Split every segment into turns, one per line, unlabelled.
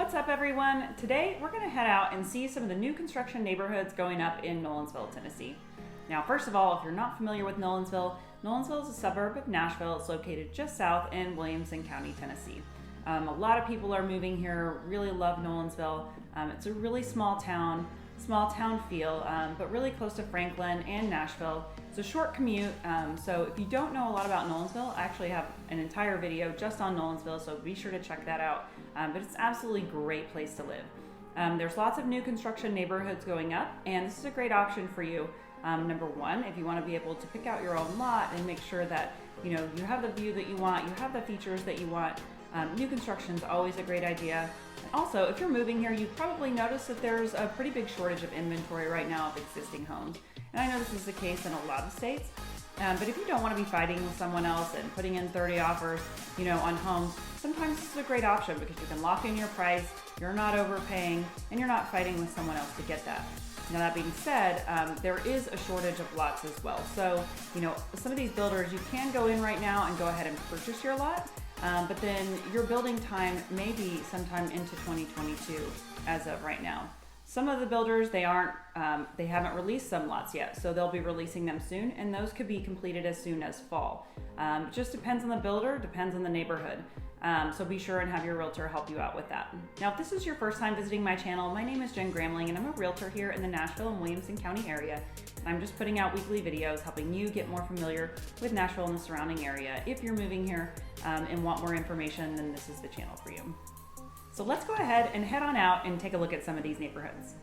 What's up, everyone? Today we're going to head out and see some of the new construction neighborhoods going up in Nolensville, Tennessee. Now, first of all, if you're not familiar with Nolensville, Nolensville is a suburb of Nashville. It's located just south in Williamson County, Tennessee. A lot of people are moving here, really love Nolensville. It's a really small town feel, but really close to Franklin and Nashville. It's a short commute, so if you don't know a lot about Nolensville, I actually have an entire video just on Nolensville, so be sure to check that out. But it's an absolutely great place to live. There's lots of new construction neighborhoods going up, and this is a great option for you. Number one, if you want to be able to pick out your own lot and make sure that you have the view that you want, you have the features that you want. New construction is always a great idea. And also, if you're moving here, you've probably noticed that there's a pretty big shortage of inventory right now of existing homes. And I know this is the case in a lot of states. But if you don't want to be fighting with someone else and putting in 30 offers, on homes, sometimes this is a great option because you can lock in your price, you're not overpaying, and you're not fighting with someone else to get that. Now, that being said, there is a shortage of lots as well. So, some of these builders, you can go in right now and go ahead and purchase your lot. But then your building time may be sometime into 2022 as of right now. Some of the builders, they haven't released some lots yet, so they'll be releasing them soon, and those could be completed as soon as fall. It just depends on the builder, depends on the neighborhood. So be sure and have your realtor help you out with that. Now, if this is your first time visiting my channel, my name is Jen Gramling, and I'm a realtor here in the Nashville and Williamson County area. I'm just putting out weekly videos helping you get more familiar with Nashville and the surrounding area. If you're moving here and want more information, then this is the channel for you. So let's go ahead and head on out and take a look at some of these neighborhoods.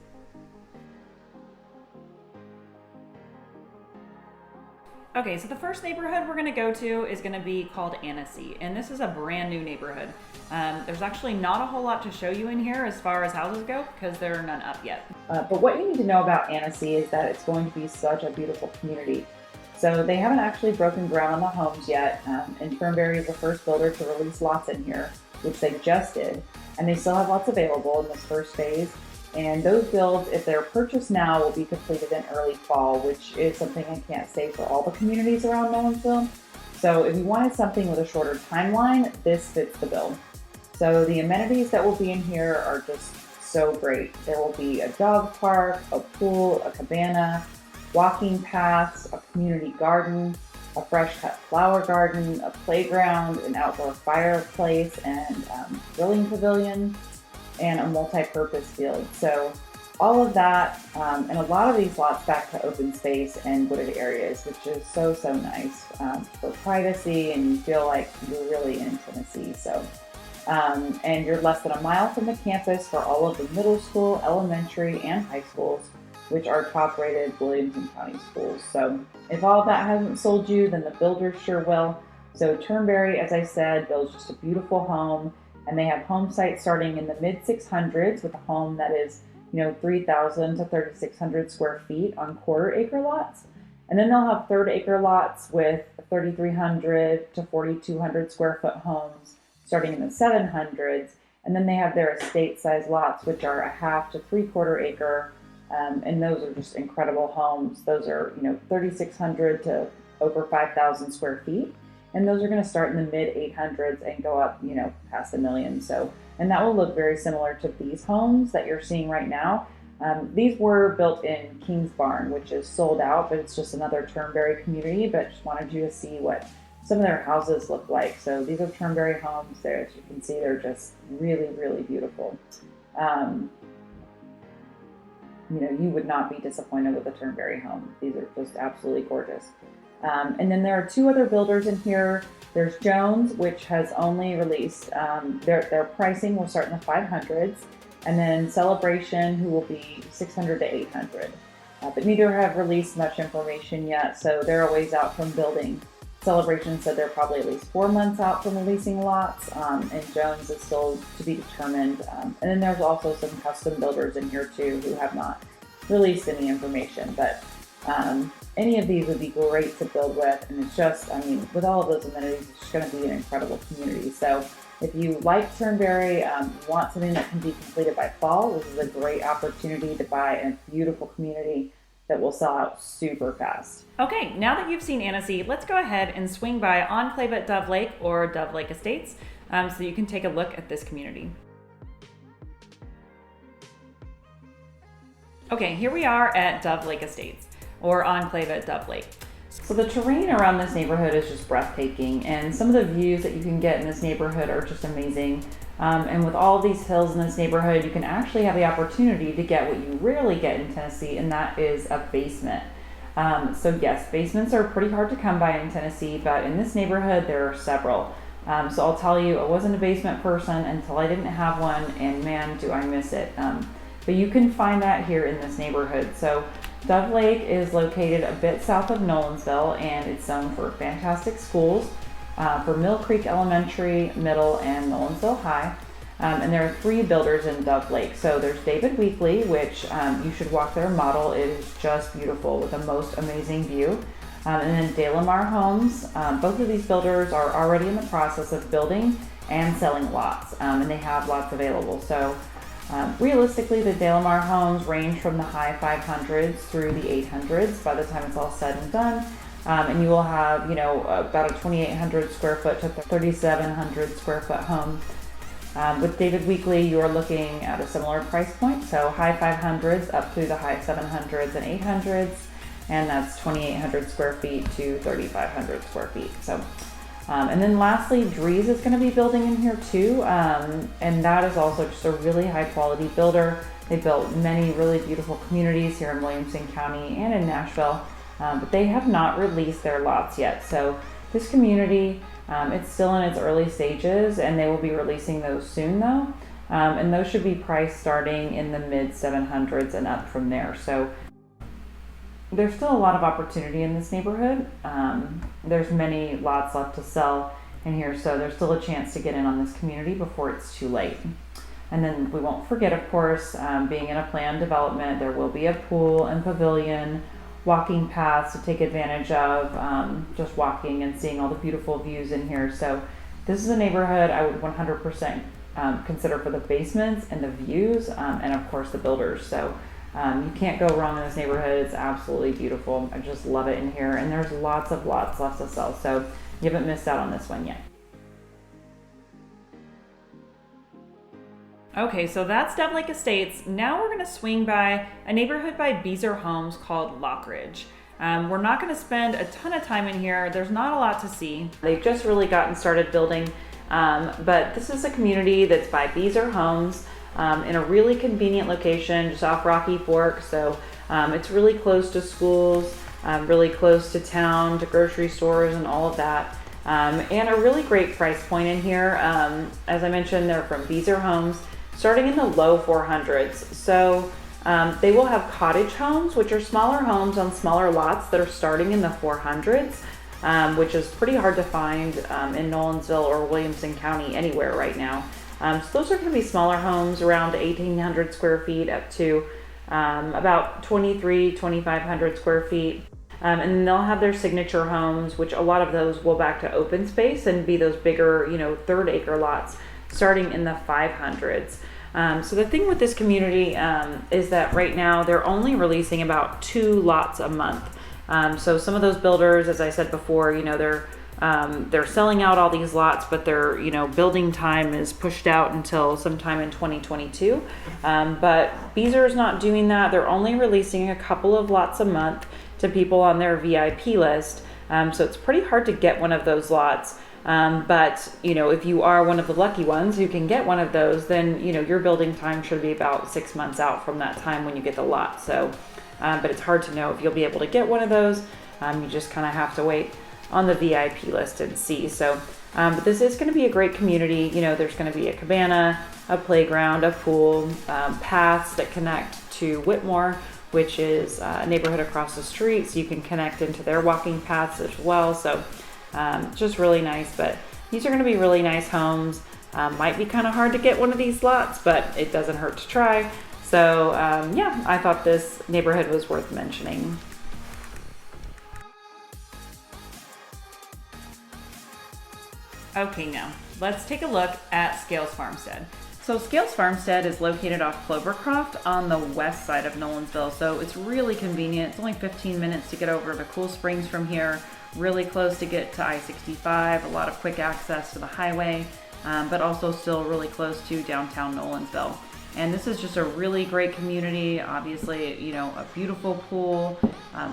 Okay, so the first neighborhood we're going to go to is going to be called ANNECY, and this is a brand new neighborhood. There's actually not a whole lot to show you in here as far as houses go because there are none up yet.
But what you need to know about ANNECY is that it's going to be such a beautiful community. So they haven't actually broken ground on the homes yet, and Turnberry is the first builder to release lots in here, which they just did, and they still have lots available in this first phase. And those builds, if they're purchased now, will be completed in early fall, which is something I can't say for all the communities around Nolensville. So if you wanted something with a shorter timeline, this fits the bill. So the amenities that will be in here are just so great. There will be a dog park, a pool, a cabana, walking paths, a community garden, a fresh cut flower garden, a playground, an outdoor fireplace, and grilling pavilion, and a multi-purpose field. So all of that, and a lot of these lots back to open space and wooded areas, which is so nice for privacy, and you feel like you're really in Tennessee. So, and you're less than a mile from the campus for all of the middle school, elementary, and high schools, which are top-rated Williamson County schools. So if all of that hasn't sold you, then the builders sure will. So Turnberry, as I said, builds just a beautiful home, and they have home sites starting in the mid-600s with a home that is, 3,000 to 3,600 square feet on quarter-acre lots. And then they'll have third-acre lots with 3,300 to 4,200 square foot homes starting in the 700s. And then they have their estate-sized lots, which are a half to three-quarter acre. And those are just incredible homes. Those are, 3,600 to over 5,000 square feet. And those are going to start in the mid 800s and go up, past $1 million. So, and that will look very similar to these homes that you're seeing right now. These were built in Kings Barn, which is sold out, but it's just another Turnberry community. But just wanted you to see what some of their houses look like. So these are Turnberry homes. There, as you can see, they're just really beautiful. You would not be disappointed with a Turnberry home. These are just absolutely gorgeous. And then there are two other builders in here. There's Jones, which has only released, their pricing will start in the 500s, and then Celebration, who will be 600 to 800. But neither have released much information yet, so they're a ways out from building. Celebration said they're probably at least 4 months out from releasing lots, and Jones is still to be determined. And then there's also some custom builders in here too who have not released any information, but any of these would be great to build with, and it's just, with all of those amenities, it's just going to be an incredible community. So if you like Turnberry, want something that can be completed by fall, this is a great opportunity to buy a beautiful community that will sell out super fast.
Okay, now that you've seen ANNECY, let's go ahead and swing by Enclave at Dove Lake or Dove Lake Estates so you can take a look at this community. Okay, here we are at Dove Lake Estates, or Enclave at Dove Lake. So the terrain around this neighborhood is just breathtaking, and some of the views that you can get in this neighborhood are just amazing. And with all these hills in this neighborhood, you can actually have the opportunity to get what you rarely get in Tennessee, and that is a basement. So yes, basements are pretty hard to come by in Tennessee, but in this neighborhood there are several. So I'll tell you, I wasn't a basement person until I didn't have one, and man, do I miss it. But you can find that here in this neighborhood. So Dove Lake is located a bit south of Nolensville, and it's zoned for fantastic schools, for Mill Creek Elementary, Middle, and Nolensville High. And there are 3 builders in Dove Lake. So there's David Weekly, which you should walk their model. It is just beautiful with the most amazing view. And then LHI Homes. Both of these builders are already in the process of building and selling lots, and they have lots available. So realistically, the LHI Homes range from the high 500s through the 800s by the time it's all said and done. And you will have, about a 2,800 square foot to 3,700 square foot home. With David Weekly, you are looking at a similar price point, so high 500s up through the high 700s and 800s, and that's 2,800 square feet to 3,500 square feet. So, and then lastly, Drees is going to be building in here too, and that is also just a really high quality builder. They built many really beautiful communities here in Williamson County and in Nashville, but they have not released their lots yet. So this community, it's still in its early stages, and they will be releasing those soon though. And those should be priced starting in the mid 700s and up from there. So there's still a lot of opportunity in this neighborhood. There's many lots left to sell in here, so there's still a chance to get in on this community before it's too late. And then we won't forget, of course, being in a planned development, there will be a pool and pavilion, walking paths to take advantage of, just walking and seeing all the beautiful views in here. So this is a neighborhood I would 100% consider for the basements and the views, and of course the builders. So you can't go wrong in this neighborhood. It's absolutely beautiful. I just love it in here, and there's lots left to sell, so you haven't missed out on this one yet. Okay, so that's Dove Lake Estates. Now we're gonna swing by a neighborhood by Beezer Homes called LOCHRIDGE. We're not gonna spend a ton of time in here. There's not a lot to see. They've just really gotten started building, but this is a community that's by Beezer Homes, in a really convenient location just off Rocky Fork. So it's really close to schools, really close to town, to grocery stores and all of that. And a really great price point in here. As I mentioned, they're from Beezer Homes, starting in the low 400s. So they will have cottage homes, which are smaller homes on smaller lots that are starting in the 400s, which is pretty hard to find in Nolensville or Williamson County anywhere right now. So those are going to be smaller homes, around 1,800 square feet up to about 2,500 square feet. And then they'll have their signature homes, which a lot of those will back to open space and be those bigger, 1/3 acre lots starting in the 500s. So the thing with this community is that right now they're only releasing about 2 lots a month. So some of those builders, as I said before, they're selling out all these lots, but their building time is pushed out until sometime in 2022. But Beezer is not doing that. They're only releasing a couple of lots a month to people on their VIP list. So it's pretty hard to get one of those lots. But if you are one of the lucky ones who can get one of those, then your building time should be about 6 months out from that time when you get the lot. So, but it's hard to know if you'll be able to get one of those. You just kind of have to wait on the VIP list and see. So, but this is going to be a great community. There's going to be a cabana, a playground, a pool, paths that connect to Whitmore, which is a neighborhood across the street. So you can connect into their walking paths as well. So just really nice. But these are going to be really nice homes. Might be kind of hard to get one of these lots, but it doesn't hurt to try. So yeah, I thought this neighborhood was worth mentioning. Okay, now let's take a look at Scales Farmstead. So Scales Farmstead is located off Clovercroft on the west side of Nolensville, so it's really convenient. It's only 15 minutes to get over to Cool Springs from here, really close to get to I-65, a lot of quick access to the highway, but also still really close to downtown Nolensville. And this is just a really great community. Obviously, you know, a beautiful pool,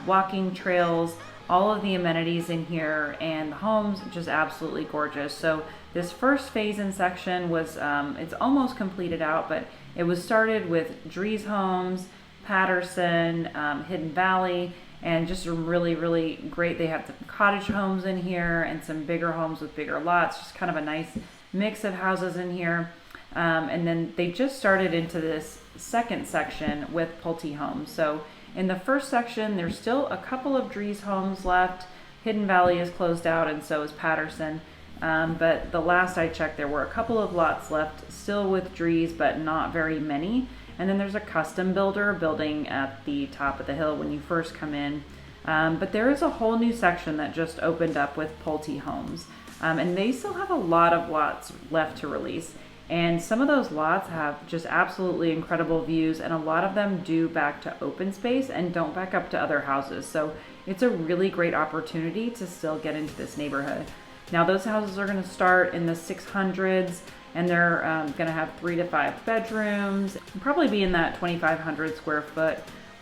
walking trails, all of the amenities in here, and the homes just absolutely gorgeous. So this first phase and section was, it's almost completed out, but it was started with Drees Homes, Patterson, Hidden Valley, and just really, really great. They have the cottage homes in here and some bigger homes with bigger lots, just kind of a nice mix of houses in here. And then they just started into this second section with Pulte Homes. So in the first section, there's still a couple of Drees homes left. Hidden Valley is closed out, and so is Patterson. But the last I checked, there were a couple of lots left still with Drees, but not very many. And then there's a custom builder building at the top of the hill when you first come in. But there is a whole new section that just opened up with Pulte Homes. And they still have a lot of lots left to release. And some of those lots have just absolutely incredible views, and a lot of them do back to open space and don't back up to other houses. So it's a really great opportunity to still get into this neighborhood. Now those houses are going to start in the 600s, and they're going to have 3 to 5 bedrooms, probably be in that 2,500 square foot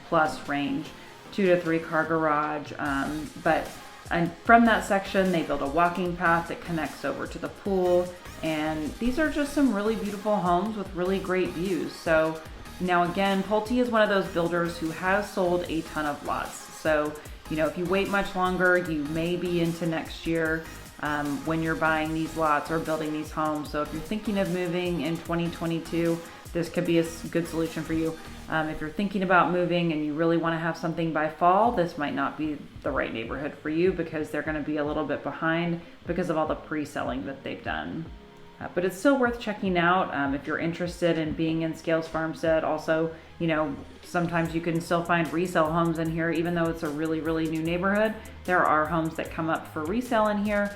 plus range, 2 to 3 car garage. And from that section, they build a walking path that connects over to the pool. And these are just some really beautiful homes with really great views. So now again, Pulte is one of those builders who has sold a ton of lots. So, you know, if you wait much longer, you may be into next year when you're buying these lots or building these homes. So if you're thinking of moving in 2022, this could be a good solution for you. If you're thinking about moving and you really want to have something by fall, this might not be the right neighborhood for you because they're going to be a little bit behind because of all the pre-selling that they've done. But it's still worth checking out if you're interested in being in Scales Farmstead. Also, you know, sometimes you can still find resale homes in here, even though it's a really, really new neighborhood. There are homes that come up for resale in here.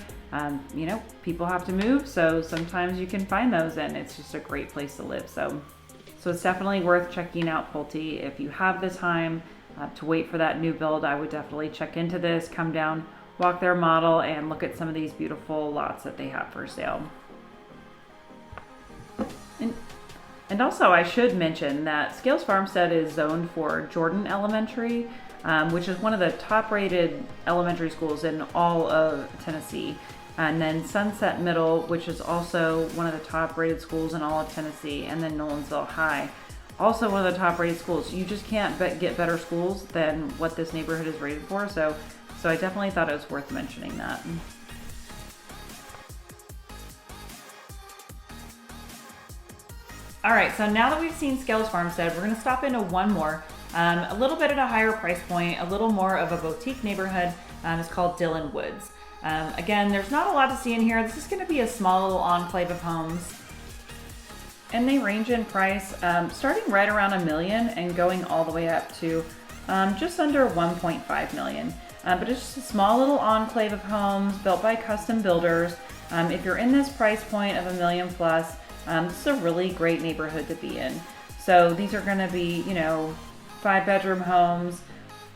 You know, people have to move, so sometimes you can find those, and it's just a great place to live. So it's definitely worth checking out Pulte. If you have the time to wait for that new build, I would definitely check into this, come down, walk their model, and look at some of these beautiful lots that they have for sale. And also, I should mention that Scales Farmstead is zoned for Jordan Elementary, which is one of the top-rated elementary schools in all of Tennessee. And then Sunset Middle, which is also one of the top-rated schools in all of Tennessee. And then Nolensville High, also one of the top-rated schools. You just can't get better schools than what this neighborhood is rated for. So I definitely thought it was worth mentioning that. All right, so now that we've seen Scales Farmstead, we're gonna stop into one more, a little bit at a higher price point, a little more of a boutique neighborhood. It's called Dillon Woods. Again, there's not a lot to see in here. This is gonna be a small little enclave of homes. And they range in price, starting right around $1 million and going all the way up to just under $1.5 million. But it's just a small little enclave of homes built by custom builders. If you're in this price point of $1 million plus, this is a really great neighborhood to be in. So these are going to be, you know, 5-bedroom homes,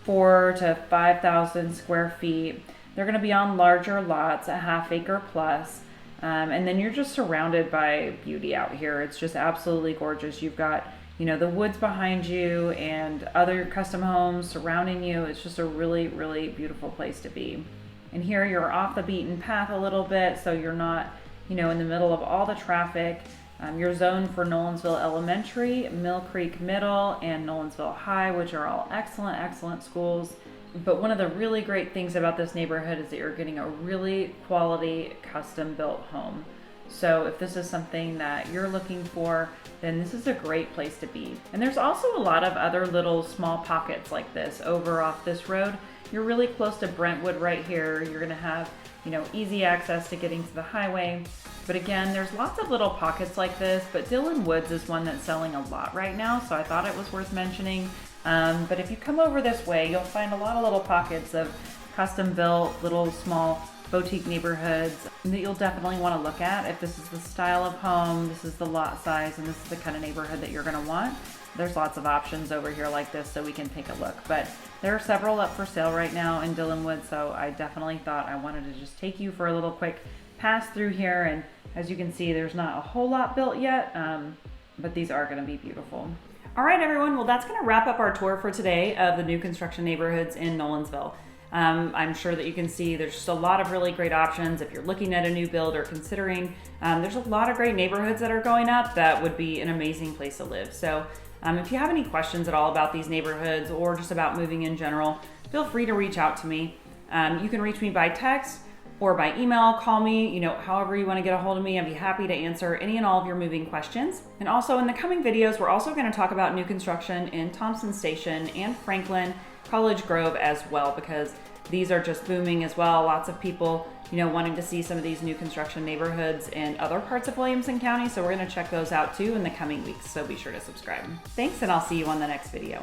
4,000 to 5,000 square feet. They're going to be on larger lots, a half-acre plus. And then you're just surrounded by beauty out here. It's just absolutely gorgeous. You've got, you know, the woods behind you and other custom homes surrounding you. It's just a really, really beautiful place to be. And here you're off the beaten path a little bit, so you're not, you know, in the middle of all the traffic. You're zoned for Nolensville Elementary, Mill Creek Middle, and Nolensville High, which are all excellent, excellent schools. But one of the really great things about this neighborhood is that you're getting a really quality custom built home. So if this is something that you're looking for, then this is a great place to be. And there's also a lot of other little small pockets like this over off this road. You're really close to Brentwood right here. You're gonna have, you know, easy access to getting to the highway. But again, there's lots of little pockets like this, but Dillon Woods is one that's selling a lot right now, so I thought it was worth mentioning. But if you come over this way, you'll find a lot of little pockets of custom built, little small boutique neighborhoods that you'll definitely want to look at. If this is the style of home, this is the lot size, and this is the kind of neighborhood that you're going to want, there's lots of options over here like this, so we can take a look. But there are several up for sale right now in Dillon Woods, so I definitely thought I wanted to just take you for a little quick pass through here. And as you can see, there's not a whole lot built yet, but these are going to be beautiful. All right, everyone. Well, that's going to wrap up our tour for today of the new construction neighborhoods in Nolensville. I'm sure that you can see there's just a lot of really great options if you're looking at a new build or considering. There's a lot of great neighborhoods that are going up that would be an amazing place to live. So if you have any questions at all about these neighborhoods or just about moving in general, feel free to reach out to me. You can reach me by text or by email, call me, however you want to get a hold of me. I'd be happy to answer any and all of your moving questions. And also in the coming videos, we're also going to talk about new construction in Thompson Station and Franklin, College Grove as well, because these are just booming as well. Lots of people, wanting to see some of these new construction neighborhoods in other parts of Williamson County. So we're going to check those out too in the coming weeks. So be sure to subscribe. Thanks, and I'll see you on the next video.